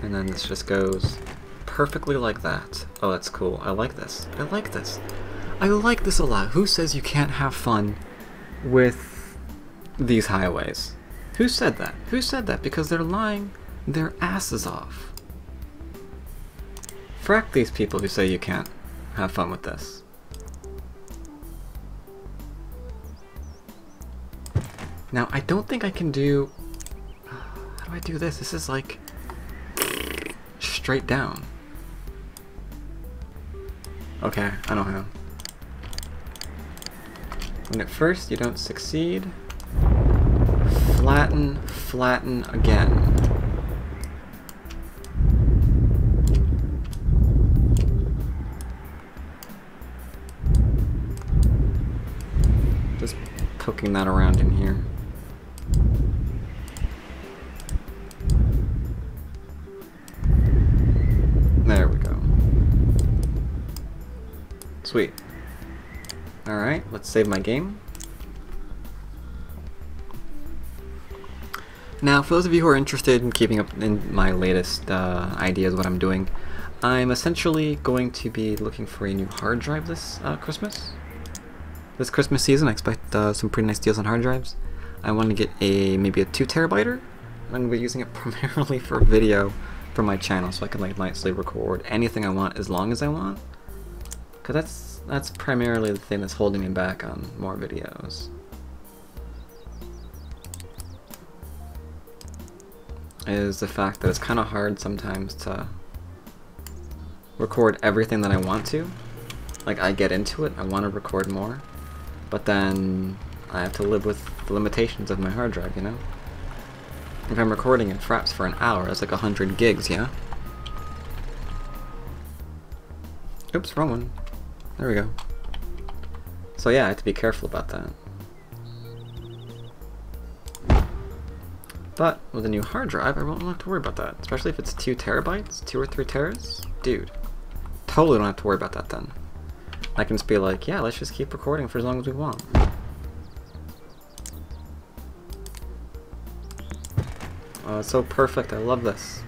And then this just goes perfectly like that. Oh, that's cool. I like this. I like this. I like this a lot. Who says you can't have fun with these highways? Who said that? Who said that? Because they're lying their asses off. Frack these people who say you can't have fun with this. Now, I don't think I can do... How do I do this? This is like... straight down. Okay, I know how. When at first you don't succeed, flatten, flatten again. Just poking that around in here. There we go. Sweet. Alright, let's save my game. Now, for those of you who are interested in keeping up in my latest ideas, what I'm doing, I'm essentially going to be looking for a new hard drive this Christmas. This Christmas season, I expect some pretty nice deals on hard drives. I want to get maybe a 2 terabyter. I'm going to be using it primarily for video for my channel, so I can like nicely record anything I want as long as I want. Because that's primarily the thing that's holding me back on more videos. Is the fact that it's kind of hard sometimes to record everything that I want to. Like, I get into it, I want to record more, but then I have to live with the limitations of my hard drive, you know? If I'm recording in Fraps for an hour, that's like 100 gigs, yeah? Oops, wrong one. There we go. So yeah, I have to be careful about that. But with a new hard drive, I won't have to worry about that. Especially if it's 2 terabytes, 2 or 3 teras. Dude, totally don't have to worry about that then. I can just be like, yeah, let's just keep recording for as long as we want. Oh, it's so perfect. I love this.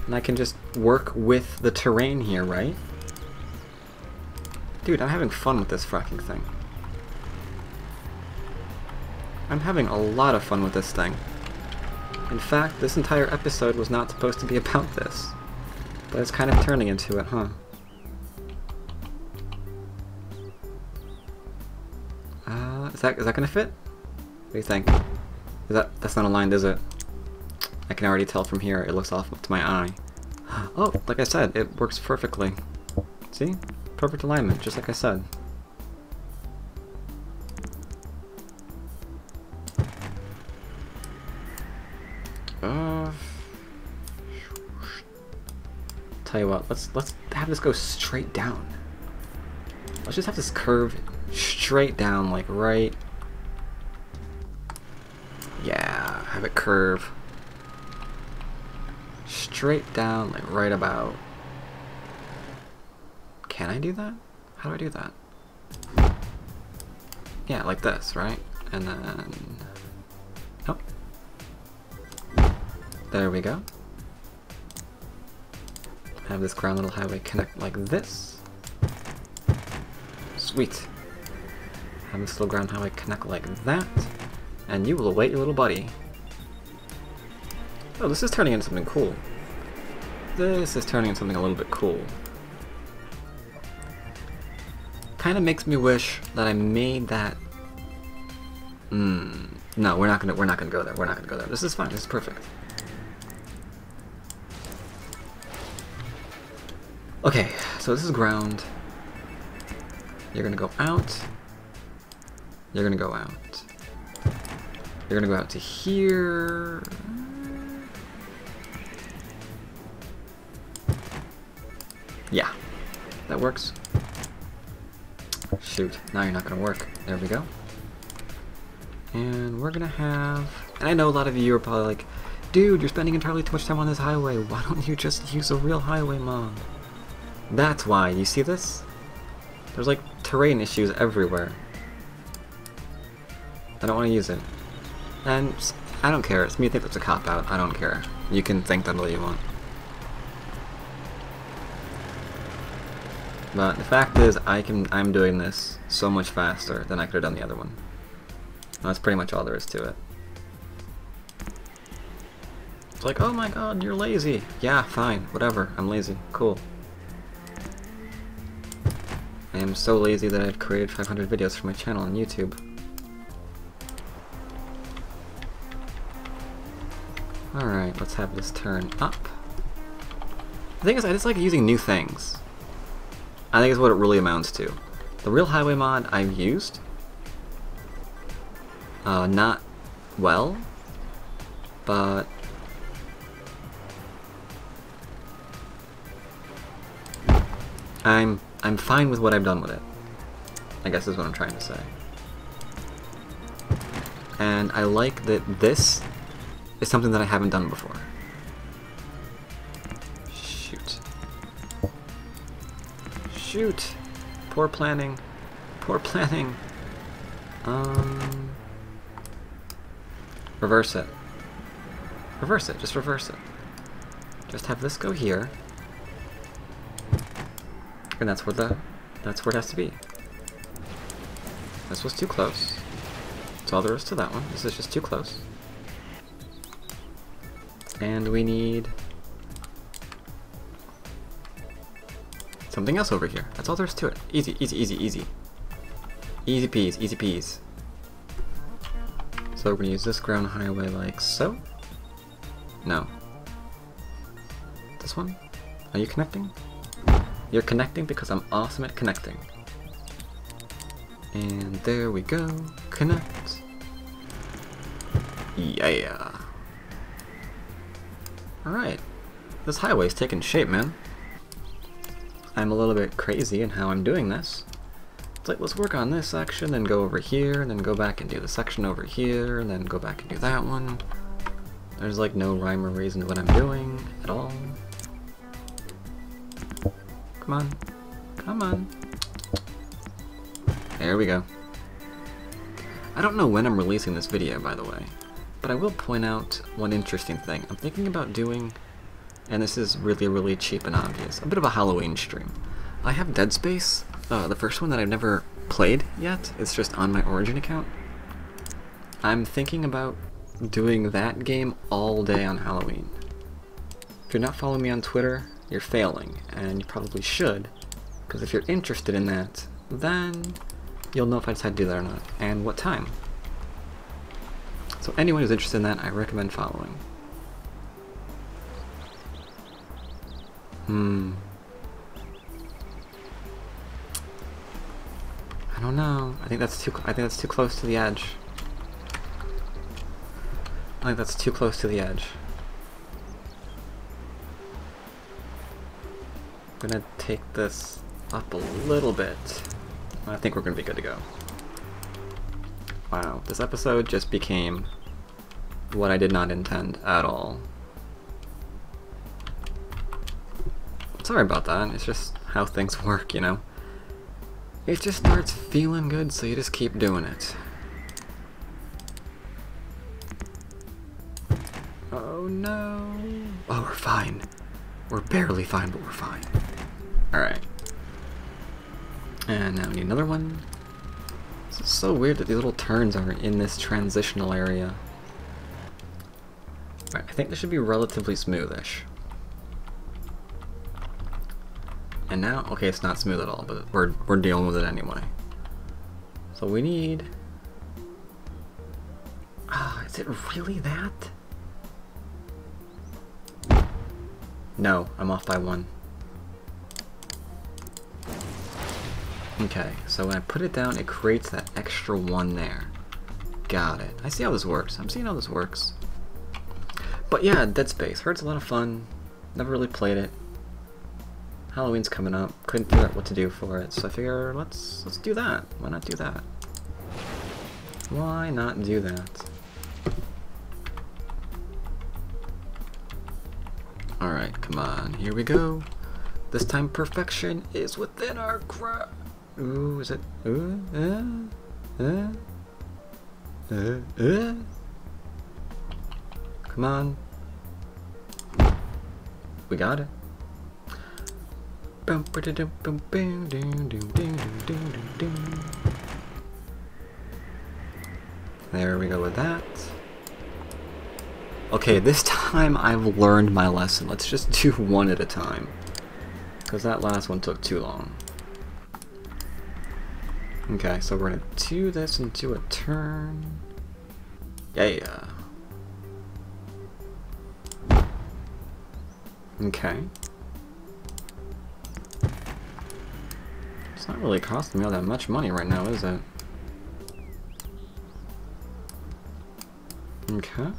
And I can just work with the terrain here, right? Dude, I'm having fun with this fracking thing. I'm having a lot of fun with this thing. In fact, this entire episode was not supposed to be about this. But it's kind of turning into it, huh? Is that gonna fit? What do you think? That's not aligned, is it? I can already tell from here, it looks off to my eye. Oh, like I said, it works perfectly. See? Perfect alignment, just like I said. Tell you what, let's have this go straight down. Let's just have this curve straight down, like right. Yeah, have it curve straight down, like right about. Can I do that? How do I do that? Yeah, like this, right? And then, oh, there we go. Have this ground little highway connect like this. Sweet. Have this little ground highway connect like that. And you will await your little buddy. Oh, this is turning into something cool. This is turning into something a little bit cool. Kind of makes me wish that I made that. No, we're not gonna go there. We're not gonna go there. This is fine. This is perfect. Okay, so this is ground. You're gonna go out. You're gonna go out. You're gonna go out to here. Yeah, that works. Shoot, now you're not gonna work. There we go. And we're gonna have... And I know a lot of you are probably like, dude, you're spending entirely too much time on this highway. Why don't you just use a real highway, Mom? That's why. You see this? There's like terrain issues everywhere. I don't want to use it. And I don't care. It's me think that's a cop-out. I don't care. You can think that all you want. But the fact is, I'm doing this so much faster than I could have done the other one. That's pretty much all there is to it. It's like, oh my god, you're lazy. Yeah, fine, whatever. I'm lazy. Cool. I am so lazy that I've created 500 videos for my channel on YouTube. Alright, let's have this turn up. The thing is, I just like using new things. I think is what it really amounts to. The real highway mod I've used, not well, but I'm fine with what I've done with it, I guess is what I'm trying to say. And I like that this is something that I haven't done before. Shoot. Shoot! Poor planning. Poor planning. Reverse it. Reverse it. Just reverse it. Just have this go here. And that's where it has to be. This was too close. That's all there is to that one. This is just too close. And we need something else over here. That's all there is to it. Easy, easy, easy, easy. Easy peas, easy peas. So we're gonna use this ground highway like so. No. This one? Are you connecting? You're connecting because I'm awesome at connecting. And there we go. Connect. Yeah. Alright. This highway's taking shape, man. I'm a little bit crazy in how I'm doing this. It's like, let's work on this section, then go over here, and then go back and do the section over here, and then go back and do that one. There's like no rhyme or reason to what I'm doing at all. Come on. Come on. There we go. I don't know when I'm releasing this video, by the way, but I will point out one interesting thing. I'm thinking about doing, and this is really, really cheap and obvious, a bit of a Halloween stream. I have Dead Space, the first one that I've never played yet. It's just on my Origin account. I'm thinking about doing that game all day on Halloween. If you're not following me on Twitter, you're failing, and you probably should, because if you're interested in that, then you'll know if I decide to do that or not, and what time. So anyone who's interested in that, I recommend following. I don't know. I think that's too close to the edge. I think that's too close to the edge. I'm gonna take this up a little bit. I think we're gonna be good to go. Wow, this episode just became what I did not intend at all. Sorry about that, it's just how things work, you know? It just starts feeling good, so you just keep doing it. Oh no! Oh, we're fine. We're barely fine, but we're fine. Alright. And now we need another one. This is so weird that these little turns are in this transitional area. Alright, I think this should be relatively smoothish. And now, okay, it's not smooth at all, but we're dealing with it anyway. So we need... Ah, is it really that? No, I'm off by one. Okay, so when I put it down, it creates that extra one there. Got it. I see how this works. I'm seeing how this works. But yeah, Dead Space. Heard it's a lot of fun. Never really played it. Halloween's coming up. Couldn't figure out what to do for it, so I figure let's do that. Why not do that? Why not do that? Alright, come on. Here we go. This time perfection is within our grasp. Ooh, is it? Come on. We got it. There we go with that. Okay, this time I've learned my lesson. Let's just do one at a time, because that last one took too long. Okay, so we're gonna do this and do a turn. Yeah. Okay. It's not really costing me all that much money right now, is it? Okay.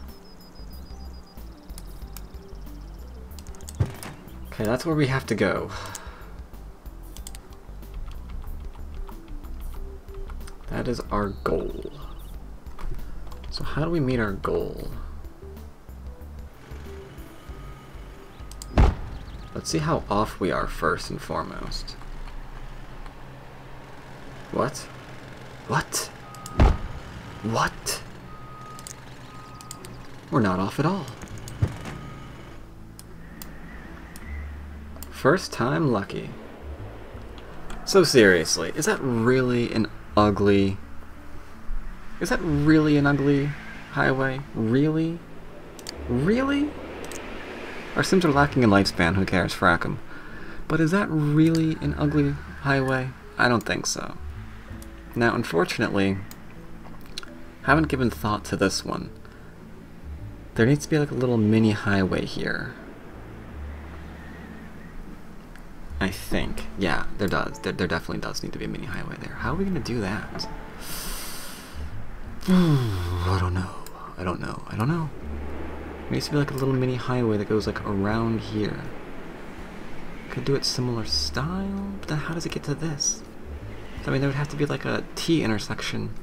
Okay, that's where we have to go. That is our goal. So how do we meet our goal? Let's see how off we are first and foremost. What? What? What? We're not off at all. First time lucky. So seriously, is that really an ugly... Is that really an ugly highway? Really? Really? Our Sims are lacking in lifespan, who cares, frack 'em. But is that really an ugly highway? I don't think so. Now, unfortunately, haven't given thought to this one. There needs to be like a little mini highway here. I think. Yeah, there does. There definitely does need to be a mini highway there. How are we going to do that? I don't know. I don't know. I don't know. There needs to be like a little mini highway that goes like around here. Could do it similar style, but then how does it get to this? I mean, there would have to be like a T intersection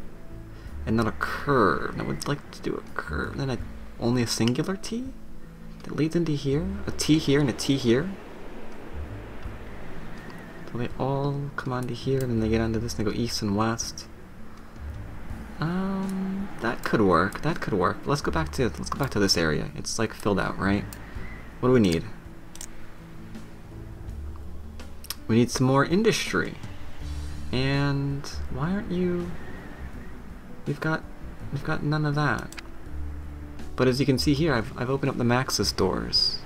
and not a curve. I would like to do a curve, and then only a singular T that leads into here? A T here and a T here? So they all come onto here, and then they get onto this, and they go east and west. That could work. That could work. Let's go back to this area. It's like filled out, right? What do we need? We need some more industry. And why aren't you? We've got none of that. But as you can see here, I've opened up the Maxis doors.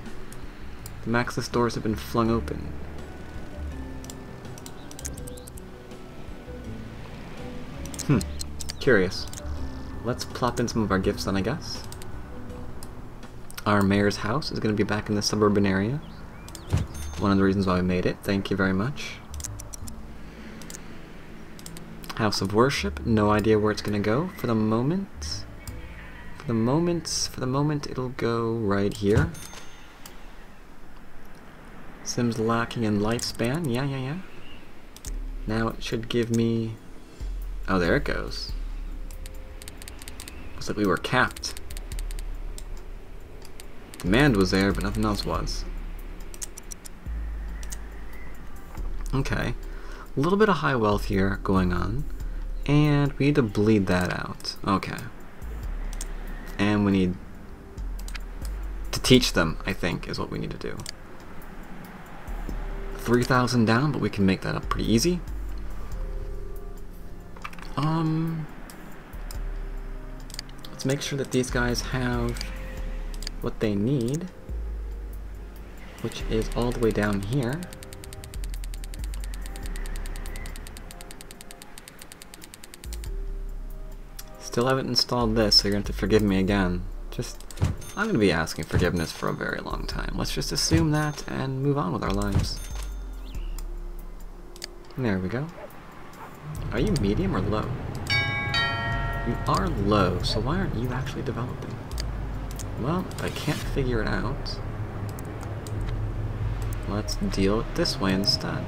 The Maxis doors have been flung open. Curious. Let's plop in some of our gifts then, I guess. Our mayor's house is going to be back in the suburban area. One of the reasons why we made it. Thank you very much. House of worship. No idea where it's going to go for the moment. For the moment, it'll go right here. Sims lacking in lifespan. Yeah. Now it should give me... Oh, there it goes. Looks like we were capped. Demand was there, but nothing else was. Okay. A little bit of high wealth here going on. And we need to bleed that out. Okay. And we need to teach them, I think, is what we need to do. 3,000 down, but we can make that up pretty easy. Let's make sure that these guys have what they need, which is all the way down here. Still haven't installed this, so you're going to have to forgive me again. I'm going to be asking forgiveness for a very long time. Let's just assume that and move on with our lives. There we go. Are you medium or low? You are low, so why aren't you actually developing? Well, if I can't figure it out, let's deal it this way instead.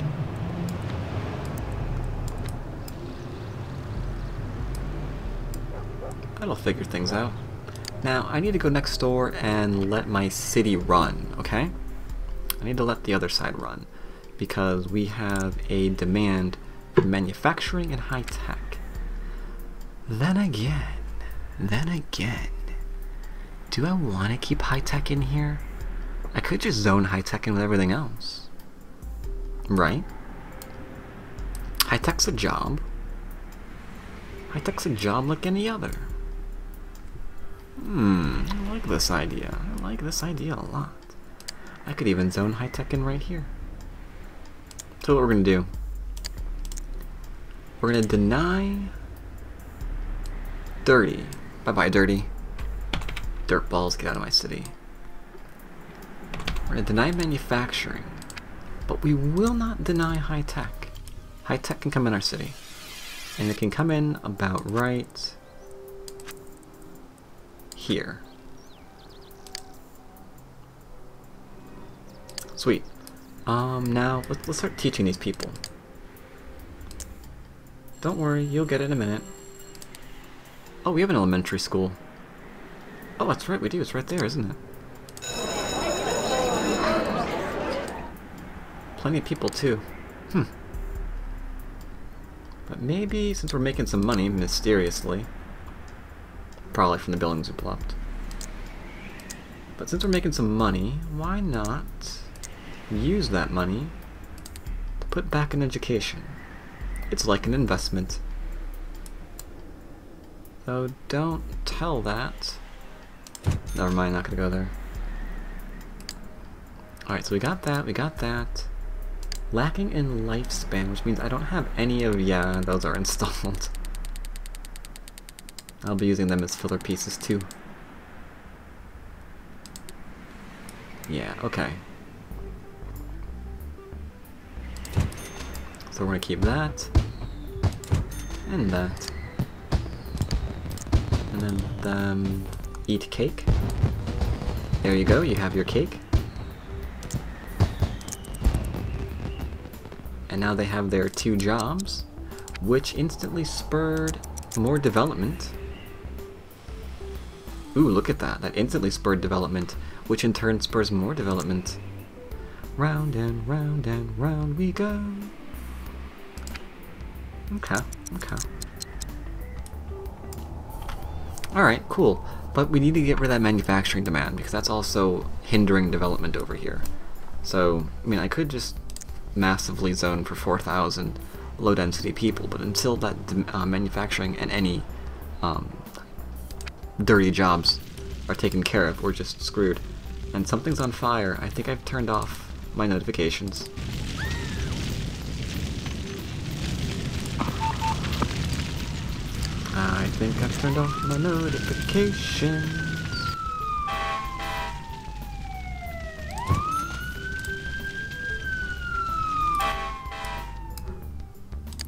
That'll figure things out. Now, I need to go next door and let my city run, okay? I need to let the other side run, because we have a demand for manufacturing and high tech. Then again, Do I want to keep high-tech in here? I could just zone high-tech in with everything else. Right? High-tech's a job. High-tech's a job like any other. I like this idea. I like this idea a lot. I could even zone high-tech in right here. So what we're going to do, we're going to deny dirty. Bye-bye, dirty. Dirt balls, get out of my city. We're going to deny manufacturing, but we will not deny high-tech. High-tech can come in our city. And it can come in about right here. Sweet. Now let's start teaching these people. Don't worry, you'll get it in a minute. Oh, we have an elementary school. Oh, that's right, we do. It's right there, isn't it? Plenty of people too. But maybe since we're making some money mysteriously, probably from the buildings we plopped. But since we're making some money, why not use that money to put back in education? It's like an investment. So don't tell that. Never mind, not gonna go there. Alright, so we got that, we got that. Lacking in lifespan, which means I don't have any of, yeah, those are installed. I'll be using them as filler pieces too. Yeah, okay. So we're gonna keep that, and that. And then eat cake. There you go, you have your cake. And now they have their 2 jobs, which instantly spurred more development. Ooh, look at that. That instantly spurred development, which in turn spurs more development. Round and round and round we go. Okay, okay. Alright, cool. But we need to get rid of that manufacturing demand, because that's also hindering development over here. So, I mean, I could just massively zone for 4,000 low-density people, but until that manufacturing and any dirty jobs are taken care of, we're just screwed. And something's on fire. I think I've turned off my notifications. I think I've turned off my notifications.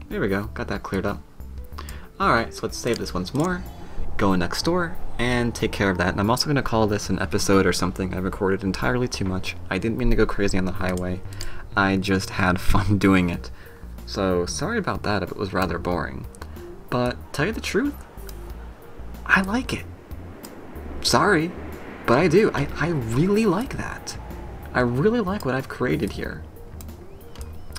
There we go, got that cleared up. Alright, so let's save this once more, go next door, and take care of that. And I'm also going to call this an episode or something. I recorded entirely too much. I didn't mean to go crazy on the highway. I just had fun doing it. So, sorry about that if it was rather boring. But, tell you the truth, I like it. Sorry, but I do. I really like that. I really like what I've created here.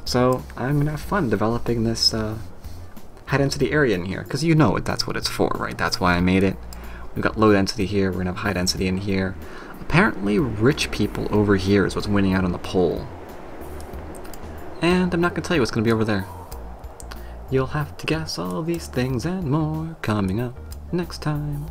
So I'm gonna have fun developing this high density area in here, because you know that's what it's for, right? That's why I made it. We've got low density here, we're gonna have high density in here. Apparently rich people over here is what's winning out on the poll. And I'm not gonna tell you what's gonna be over there. You'll have to guess all these things and more coming up next time.